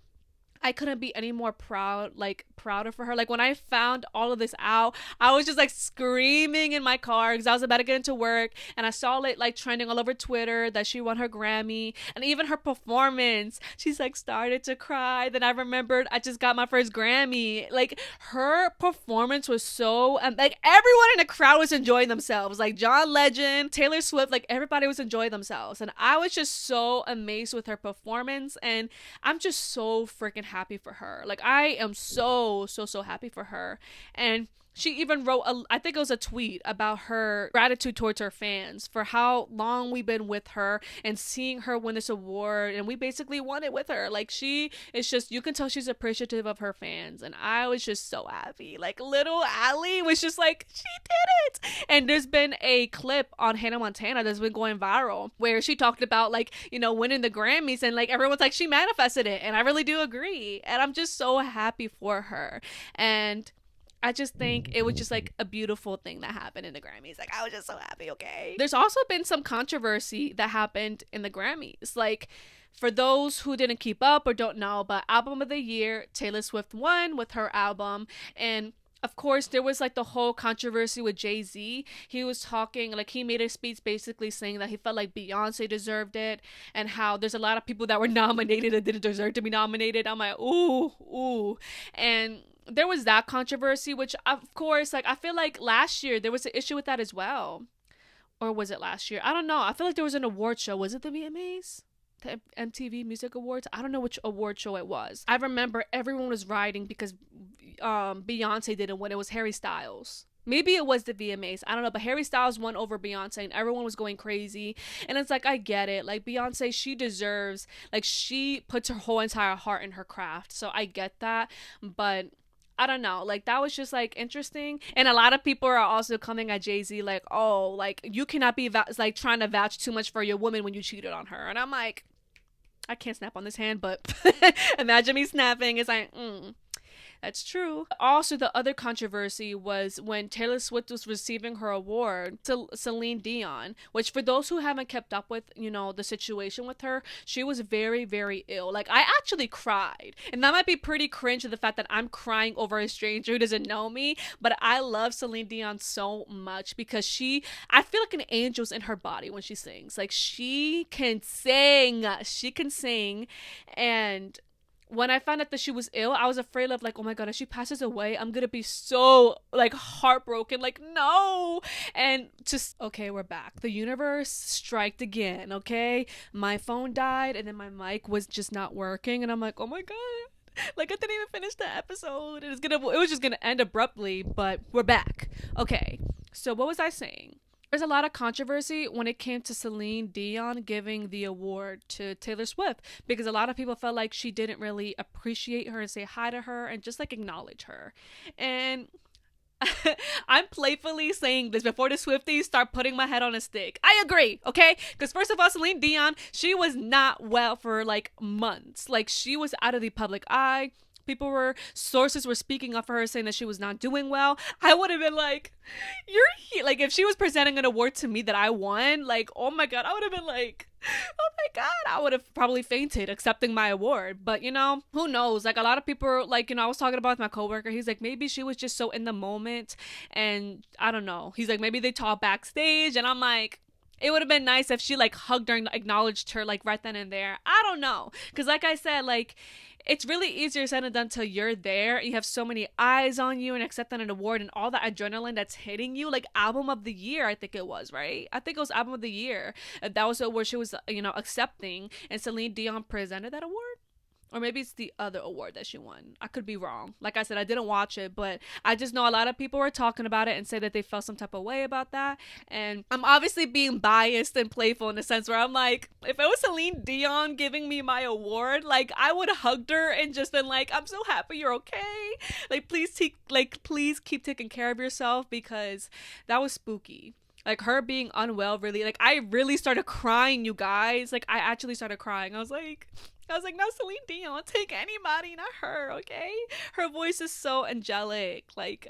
I couldn't be any more prouder for her. Like when I found all of this out, I was just like screaming in my car because I was about to get into work, and I saw it like trending all over Twitter that she won her Grammy, and even her performance, she's like started to cry. Then I remembered I just got my first Grammy. Like her performance was so like everyone in the crowd was enjoying themselves. Like John Legend, Taylor Swift, like everybody was enjoying themselves, and I was just so amazed with her performance, and I'm just so freaking happy for her. Like I am so happy for her. And she even wrote I think it was a tweet about her gratitude towards her fans for how long we've been with her and seeing her win this award, and we basically won it with her. Like she is just, you can tell she's appreciative of her fans, and I was just so happy. Like little Allie was just like, she did it. And there's been a clip on Hannah Montana that's been going viral where she talked about like, winning the Grammys, and like everyone's like, she manifested it, and I really do agree, and I'm just so happy for her. And I just think it was just like a beautiful thing that happened in the Grammys. Like I was just so happy. Okay. There's also been some controversy that happened in the Grammys. Like for those who didn't keep up or don't know, but Album of the Year, Taylor Swift won with her album. And of course, there was like the whole controversy with Jay-Z. He was talking, like he made a speech basically saying that he felt like Beyonce deserved it, and how there's a lot of people that were nominated and didn't deserve to be nominated. I'm like, ooh. And there was that controversy, which of course, like I feel like last year there was an issue with that as well. Or was it last year? I don't know. I feel like there was an award show. Was it the VMAs? The MTV Music Awards? I don't know which award show it was. I remember everyone was rioting because Beyonce didn't win. It was Harry Styles. Maybe it was the VMAs. I don't know. But Harry Styles won over Beyonce, and everyone was going crazy. And it's like, I get it. Like Beyonce, she deserves, like she puts her whole entire heart in her craft. So I get that. But I don't know, like that was just like interesting. And a lot of people are also coming at Jay-Z like, oh, like you cannot be like trying to vouch too much for your woman when you cheated on her. And I'm like, I can't snap on this hand, but imagine me snapping. It's like, that's true. Also, the other controversy was when Taylor Swift was receiving her award to Celine Dion, which for those who haven't kept up with, the situation with her, she was very, very ill. Like, I actually cried. And that might be pretty cringe, to the fact that I'm crying over a stranger who doesn't know me. But I love Celine Dion so much because I feel like an angel's in her body when she sings. Like, she can sing. And when I found out that she was ill, I was afraid of like, oh my God, if she passes away, I'm going to be so like heartbroken. Like, no. And just, okay, we're back. The universe striked again. Okay. My phone died, and then my mic was just not working. And I'm like, oh my God. Like I didn't even finish the episode. It was just going to end abruptly, but we're back. Okay. So what was I saying? There's a lot of controversy when it came to Celine Dion giving the award to Taylor Swift, because a lot of people felt like she didn't really appreciate her and say hi to her and just like acknowledge her. And I'm playfully saying this before the Swifties start putting my head on a stick. I agree, okay? Because first of all, Celine Dion, she was not well for like months. Like she was out of the public eye. Sources were speaking up for her saying that she was not doing well. I would have been like, you're here. Like if she was presenting an award to me that I won, like, oh my God, I would have been like, oh my God, I would have probably fainted accepting my award. But you know, who knows? Like a lot of people are like, you know, I was talking about with my coworker. He's like, maybe she was just so in the moment. And I don't know. He's like, maybe they talk backstage. And I'm like, it would have been nice if she like hugged her and acknowledged her like right then and there. I don't know. Because like I said, like, it's really easier said than done till you're there. You have so many eyes on you and accepting an award and all the adrenaline that's hitting you. Like album of the year, I think it was, right? I think it was album of the year. That was where she was, you know, accepting, and Celine Dion presented that award. Or maybe it's the other award that she won. I could be wrong. Like I said, I didn't watch it, but I just know a lot of people were talking about it and say that they felt some type of way about that. And I'm obviously being biased and playful in the sense where I'm like, if it was Celine Dion giving me my award, like I would have hugged her and just been like, I'm so happy you're okay. Like please keep taking care of yourself, because that was spooky. Like her being unwell, really, like I really started crying, you guys. Like I actually started crying. I was like, no, Celine Dion, take anybody, not her, okay? Her voice is so angelic. Like,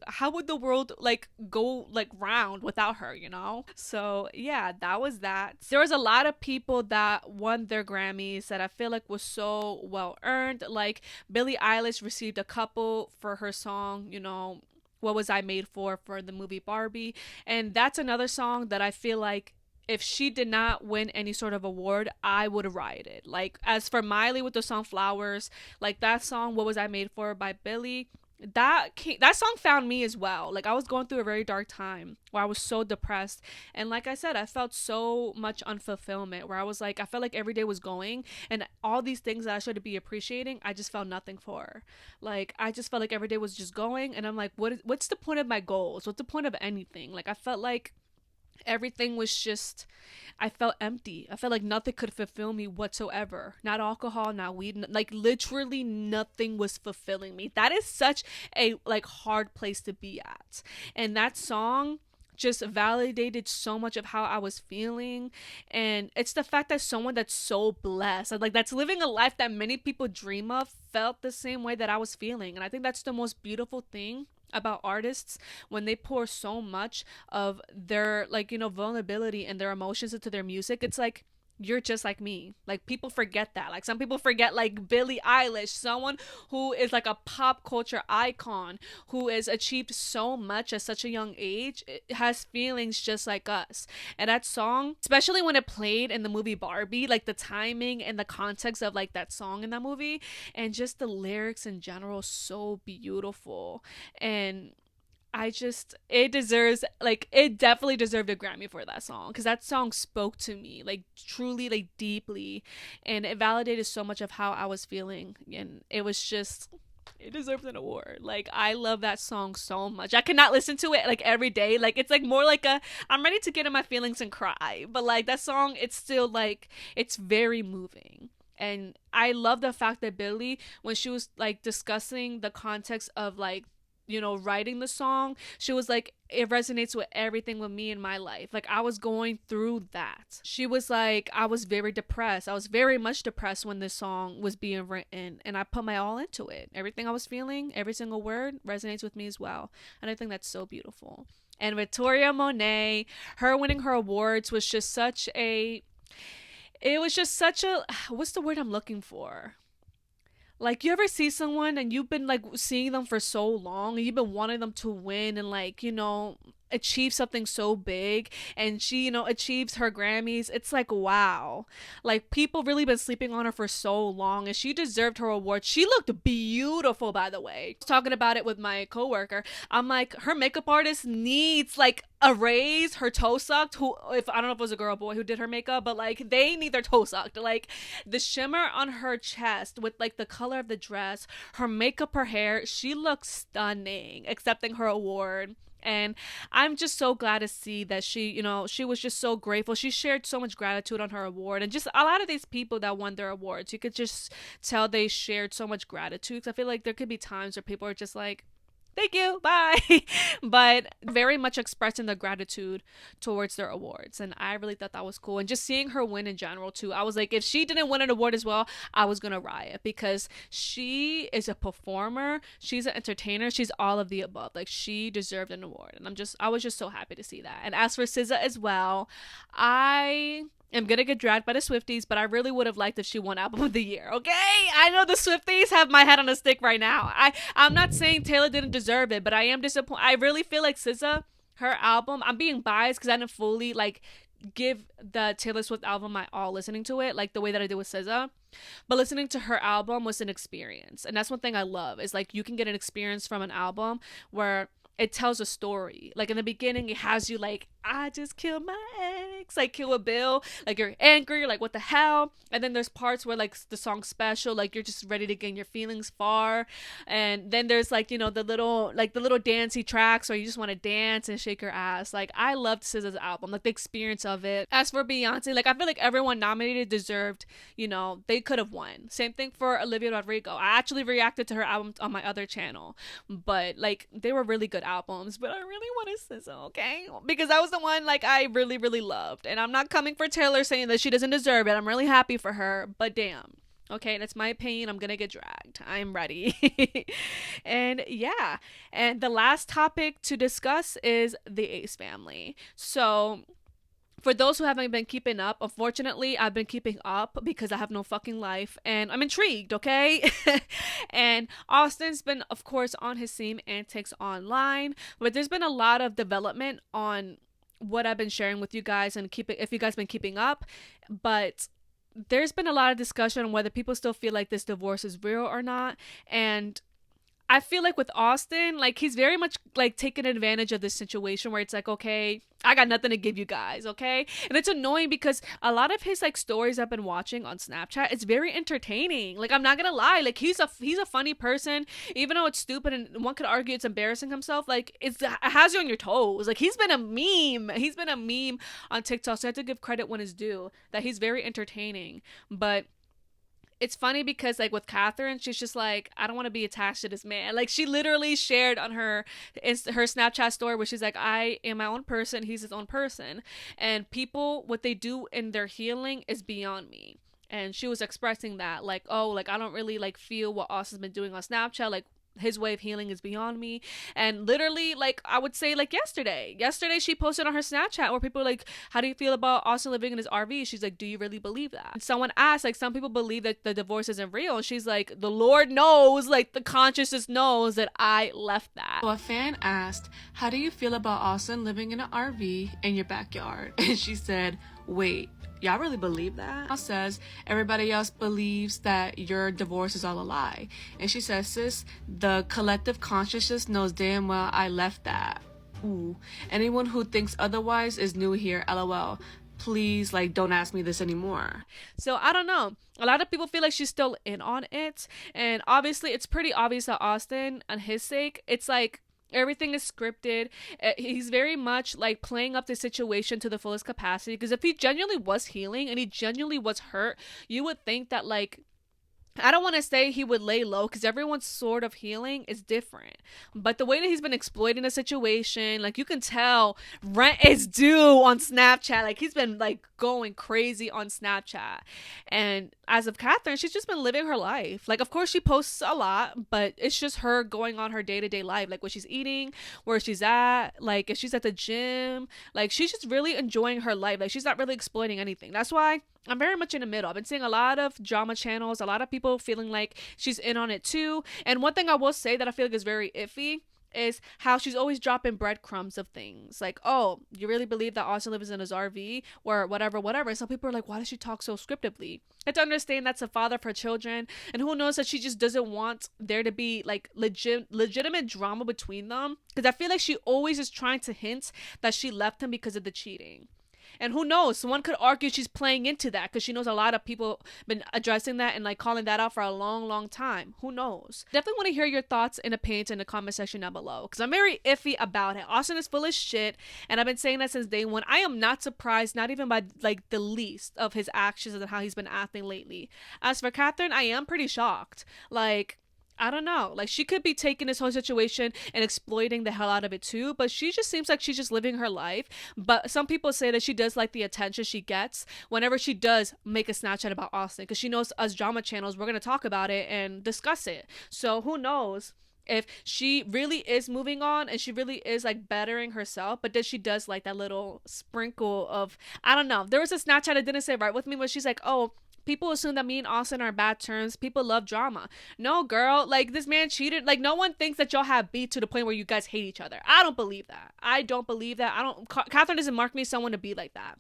how would the world, like, go, like, round without her, you know? So, yeah, that was that. There was a lot of people that won their Grammys that I feel like was so well earned. Like, Billie Eilish received a couple for her song, you know, What Was I Made For the movie Barbie. And that's another song that I feel like if she did not win any sort of award, I would have rioted. Like, as for Miley with the song Flowers, like that song, What Was I Made For by Billie, that song found me as well. Like I was going through a very dark time where I was so depressed, and like I said, I felt so much unfulfillment where I was like, I felt like every day was going, and all these things that I should be appreciating, I just felt nothing for. Like I just felt like every day was just going, and I'm like, what's the point of my goals? What's the point of anything? Like I felt like everything was just, I felt empty. I felt like nothing could fulfill me whatsoever. Not alcohol, not weed, like literally nothing was fulfilling me. That is such a like hard place to be at. And that song just validated so much of how I was feeling. And it's the fact that someone that's so blessed, like that's living a life that many people dream of, felt the same way that I was feeling. And I think that's the most beautiful thing about artists, when they pour so much of their, like, you know, vulnerability and their emotions into their music. It's like, you're just like me. Like people forget that. Like some people forget, like Billie Eilish, someone who is like a pop culture icon, who has achieved so much at such a young age, has feelings just like us. And that song, especially when it played in the movie Barbie, like the timing and the context of like that song in that movie, and just the lyrics in general, so beautiful. And it definitely deserved a Grammy for that song, because that song spoke to me like truly, like deeply, and it validated so much of how I was feeling, and it deserves an award. Like I love that song so much. I could not listen to it like every day. Like it's like more like I'm ready to get in my feelings and cry, but like that song, it's still like, it's very moving. And I love the fact that Billie, when she was like discussing the context of like, you know, writing the song, she was like, it resonates with everything with me in my life. Like I was going through that. She was like, I was very depressed. I was very much depressed when this song was being written, and I put my all into it. Everything I was feeling, every single word resonates with me as well. And I think that's so beautiful. And Victoria Monet, her winning her awards was just such a, what's the word I'm looking for? Like, you ever see someone and you've been like seeing them for so long and you've been wanting them to win and like, you know, achieve something so big, and she, you know, achieves her Grammys. It's like, wow, like people really been sleeping on her for so long, and she deserved her award. She looked beautiful, by the way. Talking about it with my coworker, I'm like, her makeup artist needs like a raise. Her toe sucked. If I don't know if it was a girl or boy who did her makeup, but like they need their toe sucked. Like the shimmer on her chest with like the color of the dress, her makeup, her hair, she looks stunning accepting her award. And I'm just so glad to see that she, you know, she was just so grateful. She shared so much gratitude on her award. And just a lot of these people that won their awards, you could just tell they shared so much gratitude. 'Cause I feel like there could be times where people are just like, thank you, bye. But very much expressing the gratitude towards their awards. And I really thought that was cool. And just seeing her win in general, too. I was like, if she didn't win an award as well, I was going to riot because she is a performer. She's an entertainer. She's all of the above. Like, she deserved an award. And I was just so happy to see that. And as for SZA as well, I am gonna get dragged by the Swifties, but I really would have liked if she won Album of the Year. Okay, I know the Swifties have my head on a stick right now. I'm not saying Taylor didn't deserve it, but I am disappointed. I really feel like SZA, her album, I'm being biased because I didn't fully like give the Taylor Swift album my all listening to it like the way that I did with SZA, but listening to her album was an experience. And that's one thing I love is like you can get an experience from an album where it tells a story. Like in the beginning, it has you like, I just killed my ex, like Kill a Bill, like you're angry, you're like what the hell. And then there's parts where like the song's special, like you're just ready to gain your feelings far. And then there's like, you know, the little dancey tracks where you just want to dance and shake your ass. Like I loved SZA's album, like the experience of it. As for Beyonce, like I feel like everyone nominated deserved, you know, they could have won. Same thing for Olivia Rodrigo. I actually reacted to her album on my other channel, but like they were really good albums. But I really wanted SZA, okay, because that was the one like I really really loved. And I'm not coming for Taylor saying that she doesn't deserve it. I'm really happy for her, but damn, okay, that's my opinion. I'm gonna get dragged. I'm ready. And yeah, and the last topic to discuss is the Ace family. So for those who haven't been keeping up, unfortunately, I've been keeping up because I have no fucking life and I'm intrigued, okay? And Austin's been, of course, on his same antics online, but there's been a lot of development on what I've been sharing with you guys and if you guys been keeping up. But there's been a lot of discussion on whether people still feel like this divorce is real or not. And I feel like with Austin, like he's very much like taking advantage of this situation where it's like, okay, I got nothing to give you guys, okay? And it's annoying because a lot of his like stories I've been watching on Snapchat, it's very entertaining. Like I'm not gonna lie, like he's a funny person, even though it's stupid and one could argue it's embarrassing himself. Like it has you on your toes. Like he's been a meme. He's been a meme on TikTok. So I have to give credit when it's due that he's very entertaining, but it's funny because like with Catherine, she's just like, I don't want to be attached to this man. Like she literally shared on her Snapchat story where she's like, I am my own person, he's his own person, and people, what they do in their healing is beyond me. And she was expressing that like, oh, like I don't really like feel what Austin's been doing on Snapchat, like his way of healing is beyond me. And literally, like I would say, like yesterday she posted on her Snapchat where people were like, how do you feel about Austin living in his RV? She's like, do you really believe that? And someone asked, like, some people believe that the divorce isn't real, and she's like, the Lord knows, like the consciousness knows that I left that. So a fan asked, how do you feel about Austin living in an RV in your backyard? And she said, wait, y'all really believe that? Says everybody else believes that your divorce is all a lie. And she says, sis, the collective consciousness knows damn well I left that. Ooh. Anyone who thinks otherwise is new here, LOL. Please, like, don't ask me this anymore. So I don't know. A lot of people feel like she's still in on it. And obviously it's pretty obvious that Austin, on his sake, it's like everything is scripted. He's very much like playing up the situation to the fullest capacity, because if he genuinely was healing and he genuinely was hurt, you would think that, like, I don't want to say he would lay low because everyone's sort of healing is different. But the way that he's been exploiting the situation, like you can tell rent is due on Snapchat. Like he's been like going crazy on Snapchat. And as of Catherine, she's just been living her life. Like, of course she posts a lot, but it's just her going on her day-to-day life. Like what she's eating, where she's at, like if she's at the gym, like she's just really enjoying her life. Like she's not really exploiting anything. That's why I'm very much in the middle. I've been seeing a lot of drama channels, a lot of people feeling like she's in on it too. And one thing I will say that I feel like is very iffy is how she's always dropping breadcrumbs of things. Like, oh, you really believe that Austin lives in his RV or whatever. And some people are like, why does she talk so scriptively? I have to understand that's a father of her children. And who knows that she just doesn't want there to be like legitimate drama between them. Because I feel like she always is trying to hint that she left him because of the cheating. And who knows, someone could argue she's playing into that because she knows a lot of people been addressing that and like calling that out for a long time. Who knows? Definitely want to hear your thoughts and opinions in the comment section down below, because I'm very iffy about it. Austin is full of shit, and I've been saying that since day one. I am not surprised, not even by like the least of his actions and how he's been acting lately. As for Catherine, I am pretty shocked. Like, I don't know. Like, she could be taking this whole situation and exploiting the hell out of it too, but she just seems like she's just living her life. But some people say that she does like the attention she gets whenever she does make a Snapchat about Austin, because she knows us drama channels, we're going to talk about it and discuss it. So who knows if she really is moving on and she really is like bettering herself, but then she does like that little sprinkle of, I don't know. There was a Snapchat that didn't say right with me, where she's like, oh, people assume that me and Austin are bad terms. People love drama. No, girl. Like, this man cheated. Like, no one thinks that y'all have beat to the point where you guys hate each other. I don't believe that. I don't believe that. Catherine doesn't mark me someone to be like that.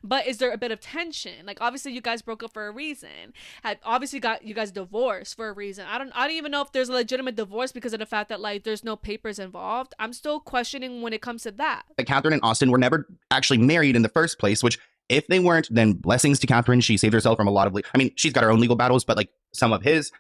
But is there a bit of tension? Like, obviously you guys broke up for a reason. Had obviously got you guys divorced for a reason. I don't even know if there's a legitimate divorce because of the fact that like there's no papers involved. I'm still questioning when it comes to that. Catherine and Austin were never actually married in the first place, which if they weren't, then blessings to Catherine. She saved herself from a lot of, I mean, she's got her own legal battles, but like some of his.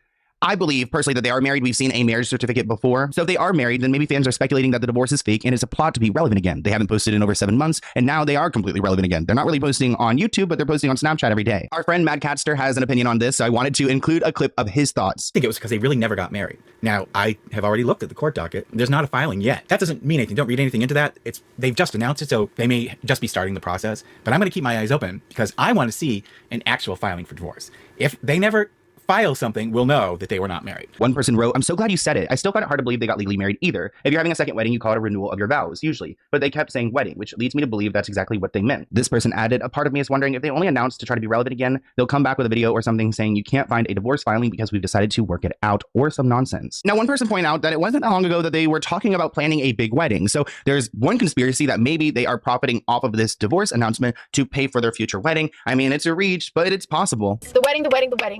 I believe personally that they are married. We've seen a marriage certificate before. So if they are married, then maybe fans are speculating that the divorce is fake and it's a plot to be relevant again. They haven't posted in over 7 months, and now they are completely relevant again. They're not really posting on YouTube, but they're posting on Snapchat every day. Our friend Mad Catster has an opinion on this, so I wanted to include a clip of his thoughts. I think it was because they really never got married. Now, I have already looked at the court docket. There's not a filing yet. That doesn't mean anything. Don't read anything into that. They've just announced it, so they may just be starting the process. But I'm going to keep my eyes open because I want to see an actual filing for divorce. If they never file something, we'll know that they were not married. One person wrote, I'm so glad you said it. I still find it hard to believe they got legally married either. If you're having a second wedding, you call it a renewal of your vows, usually. But they kept saying wedding, which leads me to believe that's exactly what they meant. This person added, a part of me is wondering if they only announced to try to be relevant again, they'll come back with a video or something saying you can't find a divorce filing because we've decided to work it out, or some nonsense. Now, one person pointed out that it wasn't that long ago that they were talking about planning a big wedding. So there's one conspiracy that maybe they are profiting off of this divorce announcement to pay for their future wedding. I mean, it's a reach, but it's possible. The wedding.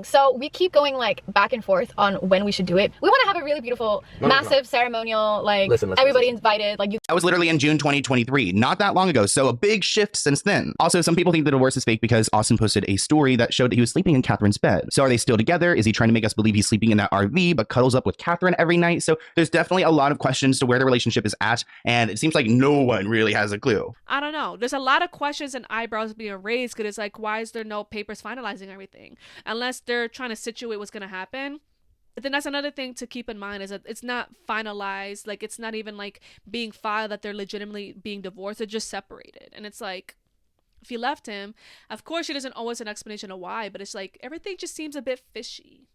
So we keep going like back and forth on when we should do it. We want to have a really beautiful, massive ceremonial, like everybody invited. Like that was literally in June 2023, not that long ago. So a big shift since then. Also, some people think the divorce is fake because Austin posted a story that showed that he was sleeping in Catherine's bed. So are they still together? Is he trying to make us believe he's sleeping in that RV but cuddles up with Catherine every night? So there's definitely a lot of questions to where the relationship is at, and it seems like no one really has a clue. I don't know. There's a lot of questions and eyebrows being raised because it's like, why is there no papers finalizing everything? Unless they're trying to situate what's going to happen. But then that's another thing to keep in mind, is that it's not finalized. Like, it's not even like being filed that they're legitimately being divorced. They're just separated. And it's like, if you left him, of course she doesn't owe us an explanation of why, but it's like everything just seems a bit fishy.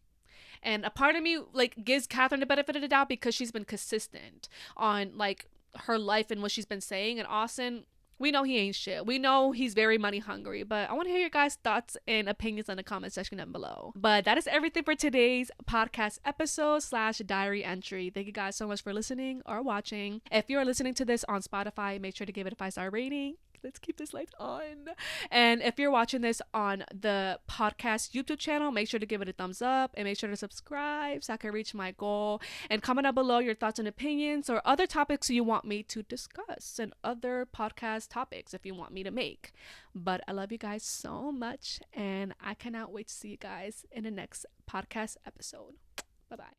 And a part of me like gives Catherine the benefit of the doubt because she's been consistent on like her life and what she's been saying. And Austin, we know he ain't shit. We know he's very money hungry, but I want to hear your guys' thoughts and opinions in the comment section down below. But that is everything for today's podcast episode / diary entry. Thank you guys so much for listening or watching. If you're listening to this on Spotify, make sure to give it a 5-star rating. Let's keep this lights on. And if you're watching this on the podcast YouTube channel, make sure to give it a thumbs up and make sure to subscribe so I can reach my goal. And comment down below your thoughts and opinions or other topics you want me to discuss and other podcast topics if you want me to make. But I love you guys so much, and I cannot wait to see you guys in the next podcast episode. Bye-bye.